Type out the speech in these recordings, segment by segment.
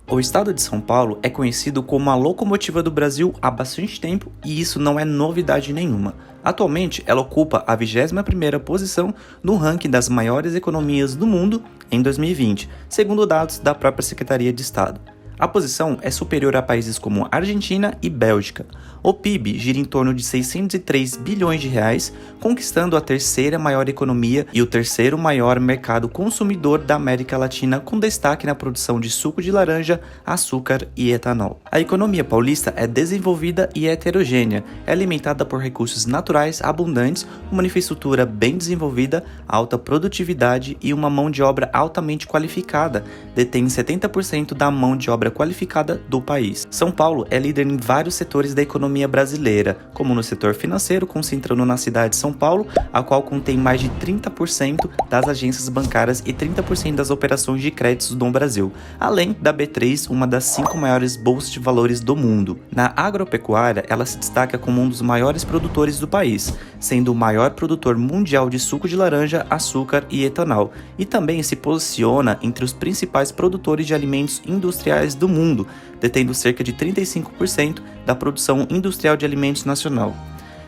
O estado de São Paulo é conhecido como a locomotiva do Brasil há bastante tempo e isso não é novidade nenhuma. Atualmente, ela ocupa a 21ª posição no ranking das maiores economias do mundo em 2020, segundo dados da própria Secretaria de Estado. A posição é superior a países como Argentina e Bélgica. O PIB gira em torno de 603 bilhões de reais, conquistando a terceira maior economia e o terceiro maior mercado consumidor da América Latina, com destaque na produção de suco de laranja, açúcar e etanol. A economia paulista é desenvolvida e heterogênea, é alimentada por recursos naturais abundantes, uma infraestrutura bem desenvolvida, alta produtividade e uma mão de obra altamente qualificada, detém 70% da mão de obra qualificada do país. São Paulo é líder em vários setores da economia brasileira, como no setor financeiro, concentrando na cidade de São Paulo, a qual contém mais de 30% das agências bancárias e 30% das operações de créditos no Brasil, além da B3, uma das 5 maiores bolsas de valores do mundo. Na agropecuária, ela se destaca como um dos maiores produtores do país, sendo o maior produtor mundial de suco de laranja, açúcar e etanol, e também se posiciona entre os principais produtores de alimentos industriais do mundo, detendo cerca de 35% da produção industrial de alimentos nacional.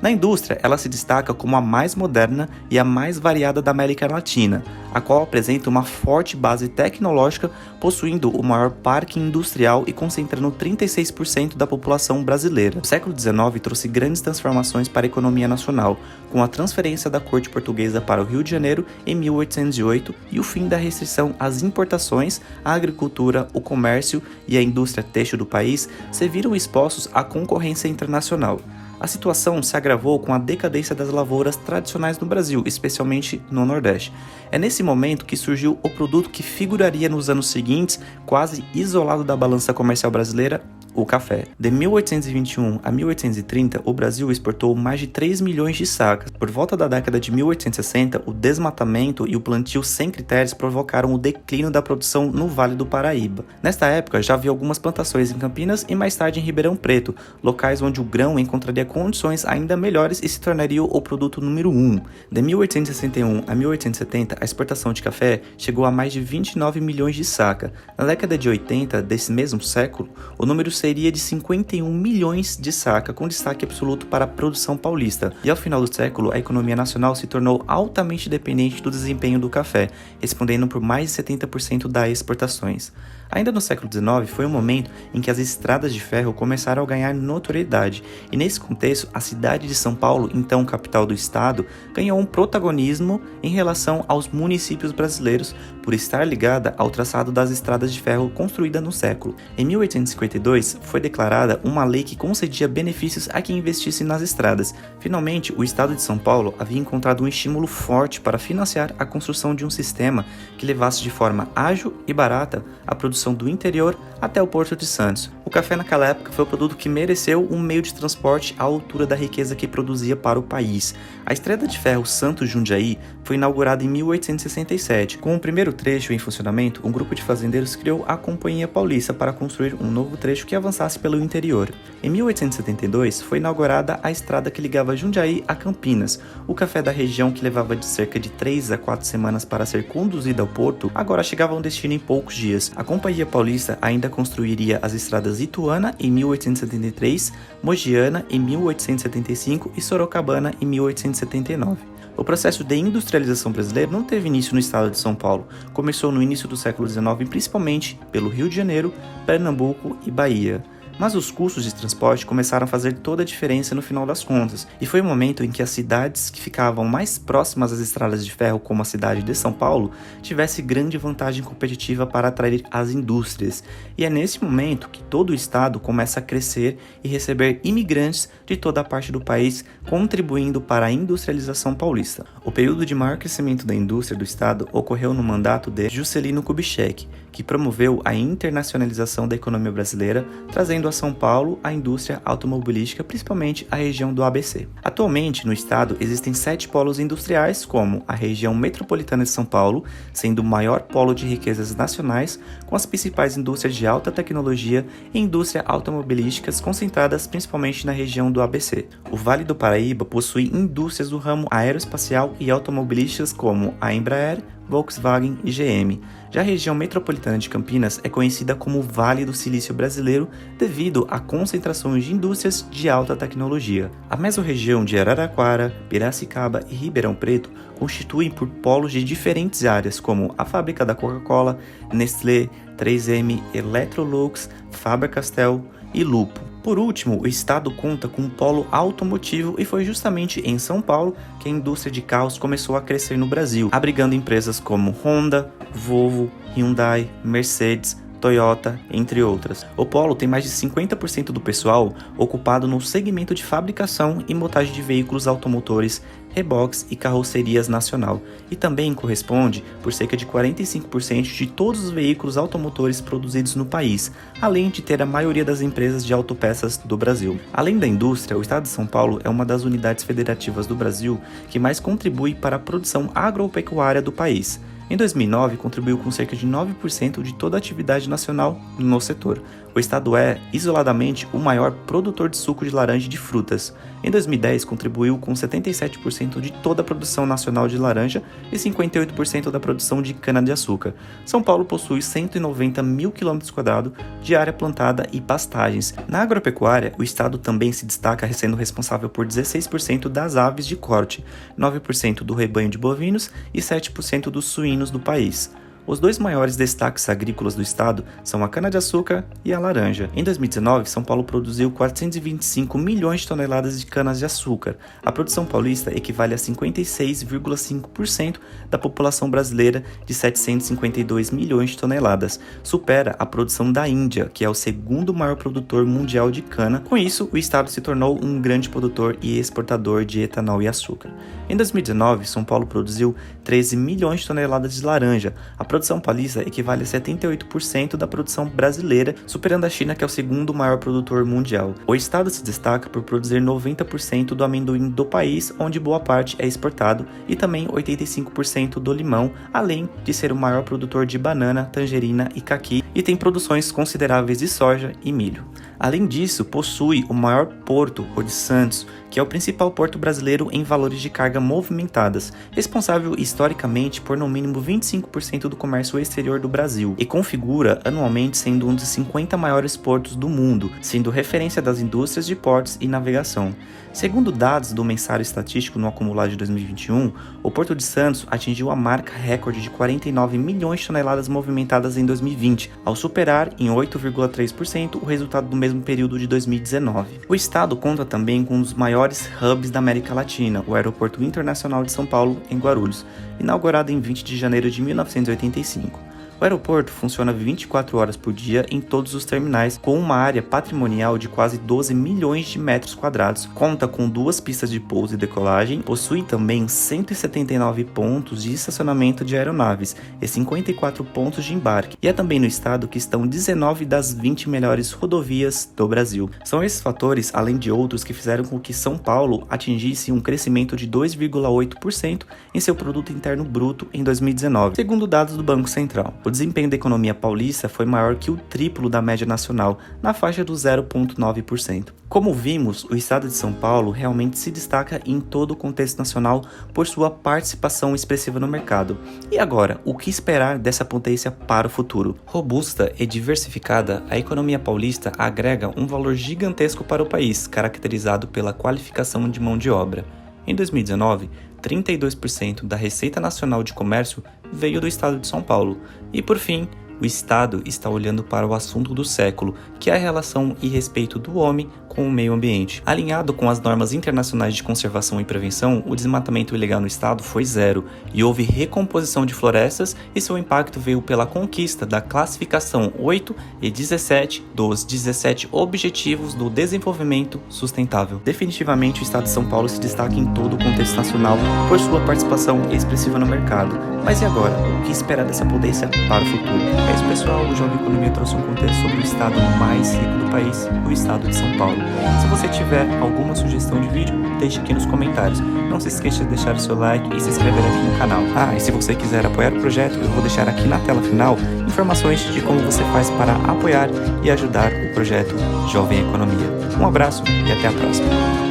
Na indústria, ela se destaca como a mais moderna e a mais variada da América Latina, a qual apresenta uma forte base tecnológica, possuindo o maior parque industrial e concentrando 36% da população brasileira. O século XIX trouxe grandes transformações para a economia nacional, com a transferência da corte portuguesa para o Rio de Janeiro em 1808 e o fim da restrição às importações, a agricultura, o comércio e a indústria têxtil do país se viram expostos à concorrência internacional. A situação se agravou com a decadência das lavouras tradicionais no Brasil, especialmente no Nordeste. É nesse momento que surgiu o produto que figuraria nos anos seguintes, quase isolado da balança comercial brasileira, o café. De 1821 a 1830, o Brasil exportou mais de 3 milhões de sacas. Por volta da década de 1860, o desmatamento e o plantio sem critérios provocaram o declínio da produção no Vale do Paraíba. Nesta época, já havia algumas plantações em Campinas e mais tarde em Ribeirão Preto, locais onde o grão encontraria condições ainda melhores e se tornaria o produto número 1. De 1861 a 1870, a exportação de café chegou a mais de 29 milhões de sacas. Na década de 80 desse mesmo século, o número seria de 51 milhões de saca, com destaque absoluto para a produção paulista. E ao final do século, a economia nacional se tornou altamente dependente do desempenho do café, respondendo por mais de 70% das exportações. Ainda no século XIX, foi um momento em que as estradas de ferro começaram a ganhar notoriedade, e nesse contexto, a cidade de São Paulo, então capital do estado, ganhou um protagonismo em relação aos municípios brasileiros por estar ligada ao traçado das estradas de ferro construída no século. Em 1852, foi declarada uma lei que concedia benefícios a quem investisse nas estradas. Finalmente, o estado de São Paulo havia encontrado um estímulo forte para financiar a construção de um sistema que levasse de forma ágil e barata a produção do interior até o Porto de Santos. O café naquela época foi o produto que mereceu um meio de transporte à altura da riqueza que produzia para o país. A estrada de ferro Santos-Jundiaí foi inaugurada em 1867. Com o primeiro trecho em funcionamento, um grupo de fazendeiros criou a Companhia Paulista para construir um novo trecho que avançasse pelo interior. Em 1872, foi inaugurada a estrada que ligava Jundiaí a Campinas. O café da região, que levava de cerca de 3 a 4 semanas para ser conduzido ao porto, agora chegava a um destino em poucos dias. A Companhia Paulista ainda construiria as estradas Ituana em 1873, Mogiana em 1875 e Sorocabana em 1879. O processo de industrialização brasileiro não teve início no estado de São Paulo. Começou no início do século XIX, principalmente pelo Rio de Janeiro, Pernambuco e Bahia. Mas os custos de transporte começaram a fazer toda a diferença no final das contas, e foi o momento em que as cidades que ficavam mais próximas às estradas de ferro, como a cidade de São Paulo, tivesse grande vantagem competitiva para atrair as indústrias. E é nesse momento que todo o estado começa a crescer e receber imigrantes de toda a parte do país, contribuindo para a industrialização paulista. O período de maior crescimento da indústria do estado ocorreu no mandato de Juscelino Kubitschek, que promoveu a internacionalização da economia brasileira, trazendo a São Paulo a indústria automobilística, principalmente a região do ABC. Atualmente, no estado, existem 7 polos industriais, como a região metropolitana de São Paulo, sendo o maior polo de riquezas nacionais, com as principais indústrias de alta tecnologia e indústria automobilísticas concentradas principalmente na região do ABC. O Vale do Paraíba possui indústrias do ramo aeroespacial e automobilísticas como a Embraer, Volkswagen e GM. Já a região metropolitana de Campinas é conhecida como Vale do Silício Brasileiro devido a concentrações de indústrias de alta tecnologia. A mesorregião de Araraquara, Piracicaba e Ribeirão Preto constituem por polos de diferentes áreas, como a fábrica da Coca-Cola, Nestlé, 3M, Electrolux, Faber-Castell e Lupo. Por último, o estado conta com um polo automotivo e foi justamente em São Paulo que a indústria de carros começou a crescer no Brasil, abrigando empresas como Honda, Volvo, Hyundai, Mercedes, Toyota, entre outras. O polo tem mais de 50% do pessoal ocupado no segmento de fabricação e montagem de veículos automotores, reboques e carrocerias nacional, e também corresponde por cerca de 45% de todos os veículos automotores produzidos no país, além de ter a maioria das empresas de autopeças do Brasil. Além da indústria, o estado de São Paulo é uma das unidades federativas do Brasil que mais contribui para a produção agropecuária do país. Em 2009, contribuiu com cerca de 9% de toda a atividade nacional no setor. O estado é, isoladamente, o maior produtor de suco de laranja e de frutas. Em 2010, contribuiu com 77% de toda a produção nacional de laranja e 58% da produção de cana-de-açúcar. São Paulo possui 190 mil km² de área plantada e pastagens. Na agropecuária, o estado também se destaca sendo responsável por 16% das aves de corte, 9% do rebanho de bovinos e 7% dos suínos do país. Os dois maiores destaques agrícolas do estado são a cana-de-açúcar e a laranja. Em 2019, São Paulo produziu 425 milhões de toneladas de canas-de-açúcar. A produção paulista equivale a 56,5% da população brasileira de 752 milhões de toneladas. Supera a produção da Índia, que é o segundo maior produtor mundial de cana. Com isso, o estado se tornou um grande produtor e exportador de etanol e açúcar. Em 2019, São Paulo produziu 13 milhões de toneladas de laranja. A produção paulista equivale a 78% da produção brasileira, superando a China, que é o segundo maior produtor mundial. O estado se destaca por produzir 90% do amendoim do país, onde boa parte é exportado, e também 85% do limão, além de ser o maior produtor de banana, tangerina e caqui, e tem produções consideráveis de soja e milho. Além disso, possui o maior porto, o de Santos, que é o principal porto brasileiro em valores de carga movimentadas, responsável historicamente por no mínimo 25% do comércio exterior do Brasil, e configura anualmente sendo um dos 50 maiores portos do mundo, sendo referência das indústrias de portos e navegação. Segundo dados do Mensário Estatístico no acumulado de 2021, o Porto de Santos atingiu a marca recorde de 49 milhões de toneladas movimentadas em 2020, ao superar em 8,3% o resultado do mesmo período de 2019. O estado conta também com um dos maiores hubs da América Latina, o Aeroporto Internacional de São Paulo, em Guarulhos, inaugurado em 20 de janeiro de 1985. O aeroporto funciona 24 horas por dia em todos os terminais, com uma área patrimonial de quase 12 milhões de metros quadrados, conta com 2 pistas de pouso e decolagem, possui também 179 pontos de estacionamento de aeronaves e 54 pontos de embarque, e é também no estado que estão 19 das 20 melhores rodovias do Brasil. São esses fatores, além de outros, que fizeram com que São Paulo atingisse um crescimento de 2,8% em seu produto interno bruto em 2019, segundo dados do Banco Central. O desempenho da economia paulista foi maior que o triplo da média nacional, na faixa do 0,9%. Como vimos, o estado de São Paulo realmente se destaca em todo o contexto nacional por sua participação expressiva no mercado. E agora, o que esperar dessa potência para o futuro? Robusta e diversificada, a economia paulista agrega um valor gigantesco para o país, caracterizado pela qualificação de mão de obra. Em 2019, 32% da Receita Nacional de Comércio veio do estado de São Paulo. E por fim, o estado está olhando para o assunto do século, que é a relação e respeito do homem com o meio ambiente. Alinhado com as normas internacionais de conservação e prevenção, o desmatamento ilegal no estado foi zero e houve recomposição de florestas, e seu impacto veio pela conquista da classificação 8 e 17 dos 17 Objetivos do Desenvolvimento Sustentável. Definitivamente, o estado de São Paulo se destaca em todo o contexto nacional por sua participação expressiva no mercado. Mas e agora? O que esperar dessa potência para o futuro? É isso, pessoal. O Jovem Economia trouxe um contexto sobre o estado mais rico do país, o estado de São Paulo. Se você tiver alguma sugestão de vídeo, deixe aqui nos comentários. Não se esqueça de deixar o seu like e se inscrever aqui no canal. E se você quiser apoiar o projeto, eu vou deixar aqui na tela final informações de como você faz para apoiar e ajudar o projeto Jovem Economia. Um abraço e até a próxima.